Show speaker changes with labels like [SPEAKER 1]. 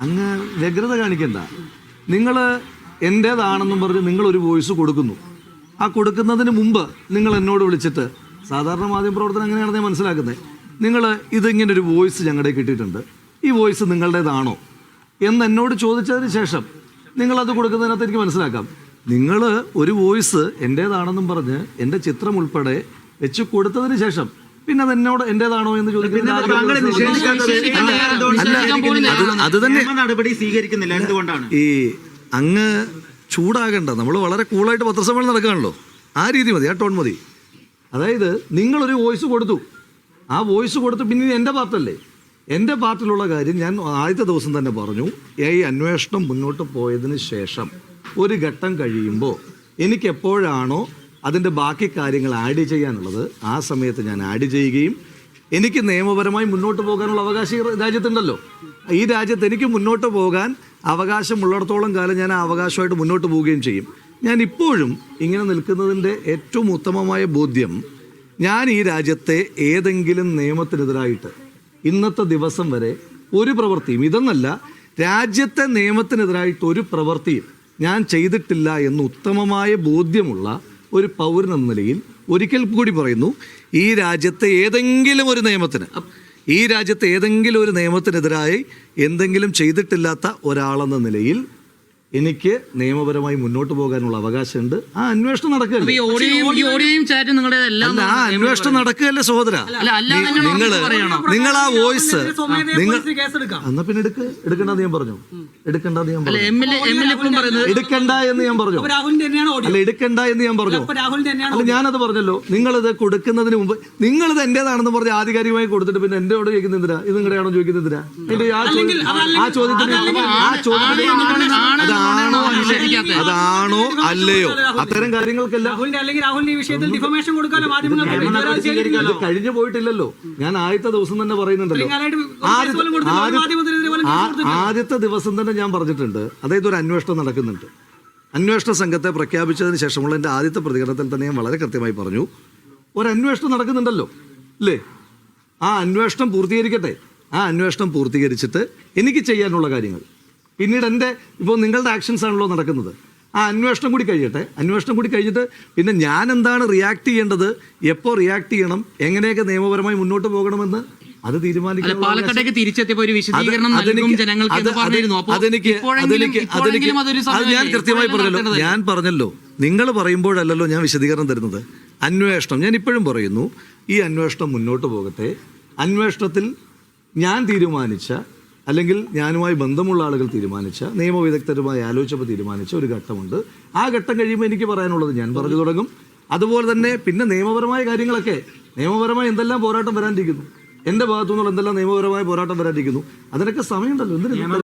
[SPEAKER 1] അങ്ങ് വ്യഗ്രത കാണിക്കണ്ട. നിങ്ങൾ എൻ്റേതാണെന്നും പറഞ്ഞ് നിങ്ങളൊരു വോയിസ് കൊടുക്കുന്നു. ആ കൊടുക്കുന്നതിന് മുമ്പ് നിങ്ങൾ എന്നോട് വിളിച്ചിട്ട്, സാധാരണ മാധ്യമപ്രവർത്തനം അങ്ങനെയാണെന്ന് ഞാൻ മനസ്സിലാക്കുന്നത്, നിങ്ങൾ ഇതിങ്ങനൊരു വോയിസ് ഞങ്ങളുടെ കിട്ടിയിട്ടുണ്ട്, ഈ വോയിസ് നിങ്ങളുടേതാണോ എന്ന് എന്നോട് ചോദിച്ചതിന് ശേഷം നിങ്ങളത് കൊടുക്കുന്നതിനകത്ത് എനിക്ക് മനസ്സിലാക്കാം. നിങ്ങൾ ഒരു വോയിസ് എൻ്റേതാണെന്നും പറഞ്ഞ് എൻ്റെ ചിത്രം ഉൾപ്പെടെ വെച്ച് കൊടുത്തതിന് ശേഷം പിന്നെ അത് എന്നോട് എൻ്റേതാണോ എന്ന് ചോദിക്കുന്നത് അത് തന്നെ. ഈ അങ്ങ് ചൂടാകണ്ട, നമ്മൾ വളരെ കൂളായിട്ട് പത്രസമ്മേളനം നടക്കുകയാണല്ലോ, ആ രീതി മതി, ആ ടോൺ മതി. അതായത് നിങ്ങളൊരു വോയിസ് കൊടുത്തു, ആ വോയിസ് കൊടുത്ത് പിന്നെ എൻ്റെ പാർട്ടല്ലേ, എൻ്റെ പാർട്ടിലുള്ള കാര്യം ഞാൻ ആദ്യത്തെ ദിവസം തന്നെ പറഞ്ഞു. ഈ അന്വേഷണം മുന്നോട്ട് പോയതിന് ശേഷം ഒരു ഘട്ടം കഴിയുമ്പോൾ എനിക്ക് എപ്പോഴാണോ അതിൻ്റെ ബാക്കി കാര്യങ്ങൾ ആഡ് ചെയ്യാനുള്ളത് ആ സമയത്ത് ഞാൻ ആഡ് ചെയ്യുകയും എനിക്ക് നിയമപരമായി മുന്നോട്ട് പോകാനുള്ള അവകാശം രാജ്യത്തുണ്ടല്ലോ. ഈ രാജ്യത്ത് എനിക്ക് മുന്നോട്ട് പോകാൻ അവകാശമുള്ളിടത്തോളം കാലം ഞാൻ ആ അവകാശമായിട്ട് മുന്നോട്ട് പോവുകയും ചെയ്യും. ഞാൻ ഇപ്പോഴും ഇങ്ങനെ നിൽക്കുന്നതിൻ്റെ ഏറ്റവും ഉത്തമമായ ബോധ്യം, ഞാൻ ഈ രാജ്യത്തെ ഏതെങ്കിലും നിയമത്തിനെതിരായിട്ട് ഇന്നത്തെ ദിവസം വരെ ഒരു പ്രവൃത്തിയും, ഇതെന്നല്ല രാജ്യത്തെ നിയമത്തിനെതിരായിട്ട് ഒരു പ്രവൃത്തിയും ഞാൻ ചെയ്തിട്ടില്ല എന്ന് ഉത്തമമായ ബോധ്യമുള്ള ഒരു പൗരനെന്ന നിലയിൽ ഒരിക്കൽ കൂടി പറയുന്നു, ഈ രാജ്യത്തെ ഏതെങ്കിലും ഒരു നിയമത്തിനെതിരായി എന്തെങ്കിലും ചെയ്തിട്ടില്ലാത്ത ഒരാളെന്ന നിലയിൽ എനിക്ക് നിയമപരമായി മുന്നോട്ട് പോകാനുള്ള അവകാശമുണ്ട്. ആ അന്വേഷണം നടക്കുകയല്ലേ, ആ അന്വേഷണം നടക്കുകയല്ലേ സഹോദര. നിങ്ങൾ ആ വോയിസ് എന്നാ പിന്നെ എടുക്കണ്ടെന്ന് ഞാൻ പറഞ്ഞു, എടുക്കണ്ട എന്ന് ഞാൻ പറഞ്ഞു, അല്ല എടുക്കണ്ട എന്ന് ഞാൻ പറഞ്ഞു. അല്ല ഞാനത് പറഞ്ഞല്ലോ, നിങ്ങളിത് കൊടുക്കുന്നതിന് മുമ്പ് നിങ്ങളിത് എന്റേതാണെന്ന് പറഞ്ഞ് ആധികാരികമായി കൊടുത്തിട്ട് പിന്നെ എന്നോട് ചോദിക്കുന്നതിനാ, ഇത് നിങ്ങളുടെയാണോ ചോദിക്കുന്നതിനാ? ആ ചോദ്യത്തിന് അതാണോ അല്ലയോ, അത്തരം കാര്യങ്ങൾക്കെല്ലാം കഴിഞ്ഞു പോയിട്ടില്ലല്ലോ. ഞാൻ ആദ്യത്തെ ദിവസം തന്നെ പറയുന്നുണ്ടല്ലോ, ആദ്യത്തെ ദിവസം തന്നെ ഞാൻ പറഞ്ഞിട്ടുണ്ട്, അതായത് ഒരു അന്വേഷണം നടക്കുന്നുണ്ട്. അന്വേഷണ സംഘത്തെ പ്രഖ്യാപിച്ചതിന് ശേഷമുള്ള എൻ്റെ ആദ്യത്തെ പ്രതികരണത്തിൽ തന്നെ ഞാൻ വളരെ കൃത്യമായി പറഞ്ഞു, ഒരു അന്വേഷണം നടക്കുന്നുണ്ടല്ലോ അല്ലേ, ആ അന്വേഷണം പൂർത്തീകരിക്കട്ടെ. ആ അന്വേഷണം പൂർത്തീകരിച്ചിട്ട് എനിക്ക് ചെയ്യാനുള്ള കാര്യങ്ങൾ, പിന്നീട് എൻ്റെ ഇപ്പോൾ നിങ്ങളുടെ ആക്ഷൻസ് ആണല്ലോ നടക്കുന്നത്, ആ അന്വേഷണം കൂടി കഴിയട്ടെ. അന്വേഷണം കൂടി കഴിഞ്ഞിട്ട് പിന്നെ ഞാൻ എന്താണ് റിയാക്ട് ചെയ്യേണ്ടത്, എപ്പോൾ റിയാക്ട് ചെയ്യണം, എങ്ങനെയൊക്കെ നിയമപരമായി മുന്നോട്ട് പോകണമെന്ന് അത് തീരുമാനിക്കണം.
[SPEAKER 2] പാലക്കാട്ടേക്ക് തിരിച്ചെത്തിയപ്പോൾ ഒരു വിശദീകരണം നൽകും ജനങ്ങൾക്ക് എന്ന് പറഞ്ഞിരുന്നു.
[SPEAKER 1] അത് ഞാൻ കൃത്യമായി പറഞ്ഞല്ലോ, ഞാൻ പറഞ്ഞല്ലോ, നിങ്ങൾ പറയുമ്പോഴല്ലല്ലോ ഞാൻ വിശദീകരണം തരുന്നത്. അന്വേഷണം ഞാൻ ഇപ്പോഴും പറയുന്നു, ഈ അന്വേഷണം മുന്നോട്ട് പോകട്ടെ. അന്വേഷണത്തിൽ ഞാൻ തീരുമാനിച്ച, അല്ലെങ്കിൽ ഞാനുമായി ബന്ധമുള്ള ആളുകൾ തീരുമാനിച്ച, നിയമവിദഗ്ധരുമായി ആലോചിച്ചപ്പോൾ തീരുമാനിച്ച ഒരു ഘട്ടമുണ്ട്. ആ ഘട്ടം കഴിയുമ്പോൾ എനിക്ക് പറയാനുള്ളത് ഞാൻ പറഞ്ഞു തുടങ്ങും. അതുപോലെ തന്നെ പിന്നെ നിയമപരമായ കാര്യങ്ങളൊക്കെ, നിയമപരമായി എന്തെല്ലാം പോരാട്ടം വരാനിരിക്കുന്നു, എൻ്റെ ഭാഗത്തു നിന്നുള്ള എന്തെല്ലാം നിയമപരമായ പോരാട്ടം വരാനിരിക്കുന്നു, അതിനൊക്കെ സമയമുണ്ടല്ലോ. എന്തിനാ